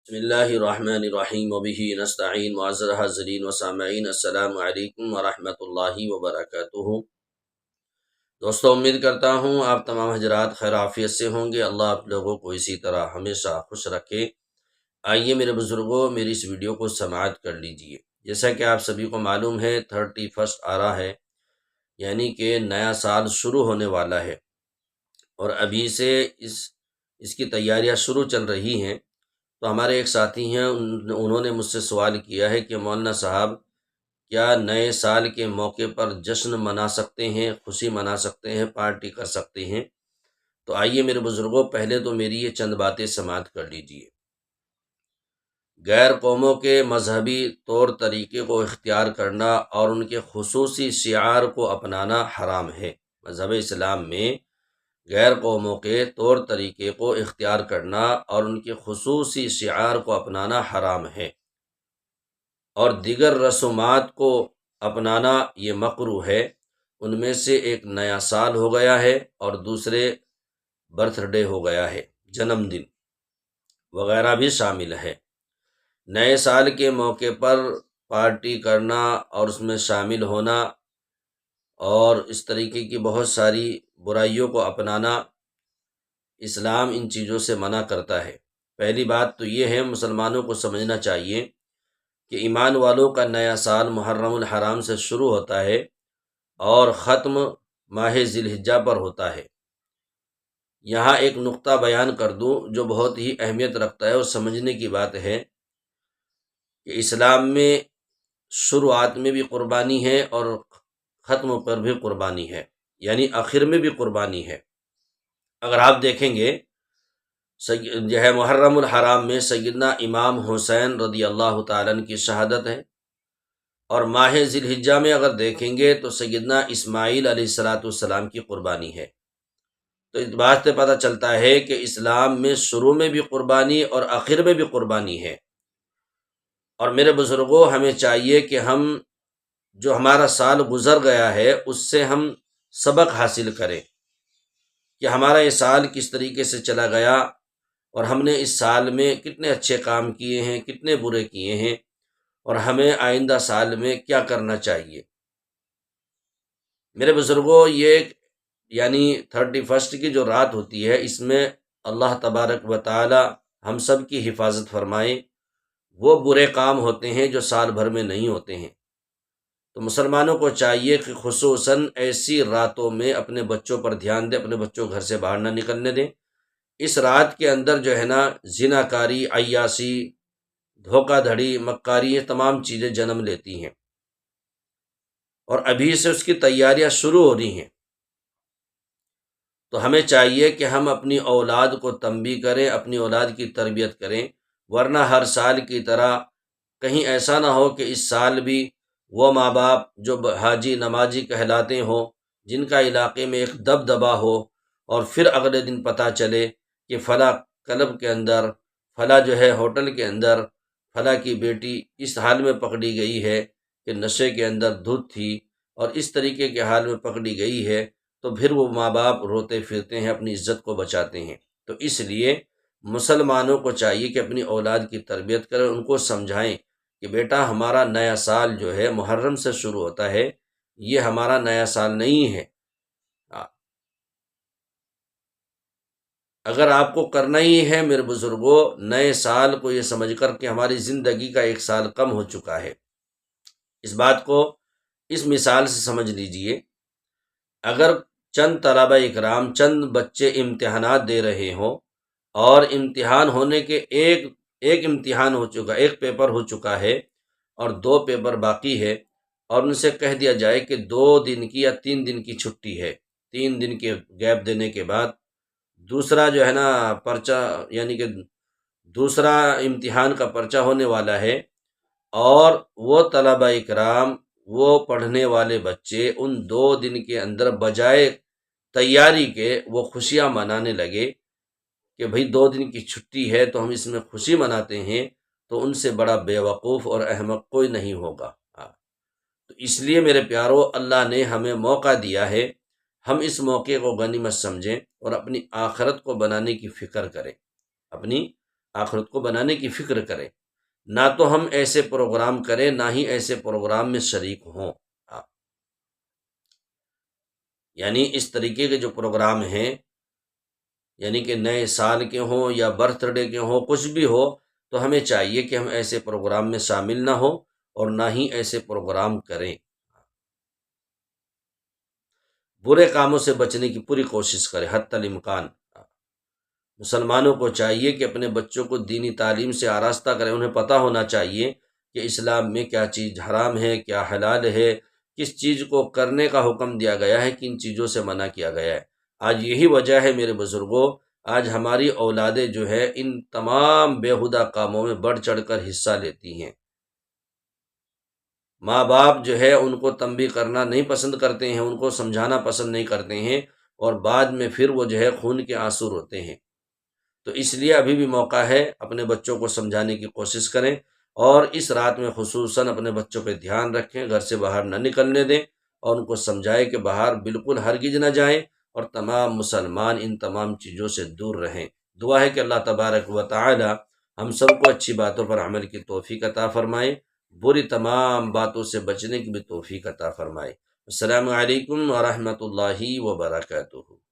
بسم اللہ الرحمن الرحیم وبہ نستعین معزز حاضرین و سامعین السلام علیکم ورحمۃ اللہ وبرکاتہ۔ دوستو، امید کرتا ہوں آپ تمام حضرات خیر عافیت سے ہوں گے۔ اللہ آپ لوگوں کو اسی طرح ہمیشہ خوش رکھے۔ آئیے میرے بزرگوں، میری اس ویڈیو کو سماعت کر لیجئے۔ جیسا کہ آپ سبھی کو معلوم ہے 31 آ رہا ہے، یعنی کہ نیا سال شروع ہونے والا ہے، اور ابھی سے اس کی تیاریاں شروع چل رہی ہیں۔ تو ہمارے ایک ساتھی ہیں، انہوں نے مجھ سے سوال کیا ہے کہ مولانا صاحب، کیا نئے سال کے موقع پر جشن منا سکتے ہیں، خوشی منا سکتے ہیں، پارٹی کر سکتے ہیں؟ تو آئیے میرے بزرگوں، پہلے تو میری یہ چند باتیں سماعت کر لیجئے۔ غیر قوموں کے مذہبی طور طریقے کو اختیار کرنا اور ان کے خصوصی شعار کو اپنانا حرام ہے۔ مذہب اسلام میں غیر قوموں کے طور طریقے کو اختیار کرنا اور ان کے خصوصی شعار کو اپنانا حرام ہے، اور دیگر رسومات کو اپنانا یہ مکروہ ہے۔ ان میں سے ایک نیا سال ہو گیا ہے اور دوسرے برتھ ڈے ہو گیا ہے، جنم دن وغیرہ بھی شامل ہے۔ نئے سال کے موقع پر پارٹی کرنا اور اس میں شامل ہونا اور اس طریقے کی بہت ساری برائیوں کو اپنانا، اسلام ان چیزوں سے منع کرتا ہے۔ پہلی بات تو یہ ہے، مسلمانوں کو سمجھنا چاہیے کہ ایمان والوں کا نیا سال محرم الحرام سے شروع ہوتا ہے اور ختم ماہ ذی الحجہ پر ہوتا ہے۔ یہاں ایک نقطہ بیان کر دوں جو بہت ہی اہمیت رکھتا ہے اور سمجھنے کی بات ہے کہ اسلام میں شروعات میں بھی قربانی ہے اور ختم پر بھی قربانی ہے، یعنی آخر میں بھی قربانی ہے۔ اگر آپ دیکھیں گے جو ہے محرم الحرام میں سیدنا امام حسین رضی اللہ تعالیٰ عنہ کی شہادت ہے، اور ماہ ذی الحجہ میں اگر دیکھیں گے تو سیدنا اسماعیل علیہ السلام کی قربانی ہے۔ تو اس بات سے پتہ چلتا ہے کہ اسلام میں شروع میں بھی قربانی اور آخر میں بھی قربانی ہے۔ اور میرے بزرگوں، ہمیں چاہیے کہ ہم جو ہمارا سال گزر گیا ہے اس سے ہم سبق حاصل کریں کہ ہمارا یہ سال کس طریقے سے چلا گیا، اور ہم نے اس سال میں کتنے اچھے کام کیے ہیں، کتنے برے کیے ہیں، اور ہمیں آئندہ سال میں کیا کرنا چاہیے۔ میرے بزرگوں، یہ یعنی 31 کی جو رات ہوتی ہے، اس میں اللہ تبارک و تعالی ہم سب کی حفاظت فرمائے۔ وہ برے کام ہوتے ہیں جو سال بھر میں نہیں ہوتے ہیں۔ تو مسلمانوں کو چاہیے کہ خصوصاً ایسی راتوں میں اپنے بچوں پر دھیان دیں، اپنے بچوں گھر سے باہر نہ نکلنے دیں۔ اس رات کے اندر جو ہے نا، زنا کاری، عیاشی، دھوکہ دھڑی، مکاری، یہ تمام چیزیں جنم لیتی ہیں، اور ابھی سے اس کی تیاریاں شروع ہو رہی ہیں۔ تو ہمیں چاہیے کہ ہم اپنی اولاد کو تنبیہ کریں، اپنی اولاد کی تربیت کریں، ورنہ ہر سال کی طرح کہیں ایسا نہ ہو کہ اس سال بھی وہ ماں باپ جو حاجی نمازی کہلاتے ہوں، جن کا علاقے میں ایک دبدبا ہو، اور پھر اگلے دن پتہ چلے کہ فلاں کلب کے اندر، فلاں جو ہے ہوٹل کے اندر فلاں کی بیٹی اس حال میں پکڑی گئی ہے کہ نشے کے اندر دھت تھی، اور اس طریقے کے حال میں پکڑی گئی ہے، تو پھر وہ ماں باپ روتے پھرتے ہیں، اپنی عزت کو بچاتے ہیں۔ تو اس لیے مسلمانوں کو چاہیے کہ اپنی اولاد کی تربیت کریں، ان کو سمجھائیں کہ بیٹا، ہمارا نیا سال جو ہے محرم سے شروع ہوتا ہے، یہ ہمارا نیا سال نہیں ہے۔ اگر آپ کو کرنا ہی ہے میرے بزرگوں نئے سال کو یہ سمجھ کر کہ ہماری زندگی کا ایک سال کم ہو چکا ہے، اس بات کو اس مثال سے سمجھ لیجئے۔ اگر چند طلبہ اکرام، چند بچے امتحانات دے رہے ہوں، اور امتحان ہونے کے ایک امتحان ہو چکا، ایک پیپر ہو چکا ہے اور 2 پیپر باقی ہے، اور ان سے کہہ دیا جائے کہ 2 دن کی یا 3 دن کی چھٹی ہے، 3 دن کے گیپ دینے کے بعد دوسرا جو ہے نا پرچہ، یعنی کہ دوسرا امتحان کا پرچہ ہونے والا ہے، اور وہ طلبہ اکرام، وہ پڑھنے والے بچے ان 2 دن کے اندر بجائے تیاری کے وہ خوشیاں منانے لگے کہ بھئی 2 دن کی چھٹی ہے تو ہم اس میں خوشی مناتے ہیں، تو ان سے بڑا بیوقوف اور احمق کوئی نہیں ہوگا۔ تو اس لیے میرے پیارو، اللہ نے ہمیں موقع دیا ہے، ہم اس موقع کو غنیمت سمجھیں اور اپنی آخرت کو بنانے کی فکر کریں، اپنی آخرت کو بنانے کی فکر کریں، نہ تو ہم ایسے پروگرام کریں نہ ہی ایسے پروگرام میں شریک ہوں۔ ہاں، یعنی اس طریقے کے جو پروگرام ہیں، یعنی کہ نئے سال کے ہوں یا برتھ ڈے کے ہوں، کچھ بھی ہو، تو ہمیں چاہیے کہ ہم ایسے پروگرام میں شامل نہ ہوں اور نہ ہی ایسے پروگرام کریں۔ برے کاموں سے بچنے کی پوری کوشش کریں حتی الامکان۔ مسلمانوں کو چاہیے کہ اپنے بچوں کو دینی تعلیم سے آراستہ کریں، انہیں پتہ ہونا چاہیے کہ اسلام میں کیا چیز حرام ہے، کیا حلال ہے، کس چیز کو کرنے کا حکم دیا گیا ہے، کن چیزوں سے منع کیا گیا ہے۔ آج یہی وجہ ہے میرے بزرگوں، آج ہماری اولادیں جو ہے ان تمام بیہودہ کاموں میں بڑھ چڑھ کر حصہ لیتی ہیں۔ ماں باپ جو ہے ان کو تنبیہ کرنا نہیں پسند کرتے ہیں، ان کو سمجھانا پسند نہیں کرتے ہیں، اور بعد میں پھر وہ جو ہے خون کے آنسو روتے ہیں۔ تو اس لیے ابھی بھی موقع ہے، اپنے بچوں کو سمجھانے کی کوشش کریں، اور اس رات میں خصوصاً اپنے بچوں پہ دھیان رکھیں، گھر سے باہر نہ نکلنے دیں، اور ان کو سمجھائیں کہ باہر بالکل ہرگز نہ جائیں، اور تمام مسلمان ان تمام چیزوں سے دور رہیں۔ دعا ہے کہ اللہ تبارک و تعالی ہم سب کو اچھی باتوں پر عمل کی توفیق عطا فرمائے، بری تمام باتوں سے بچنے کی بھی توفیق عطا فرمائے۔ السلام علیکم ورحمۃ اللہ وبرکاتہ۔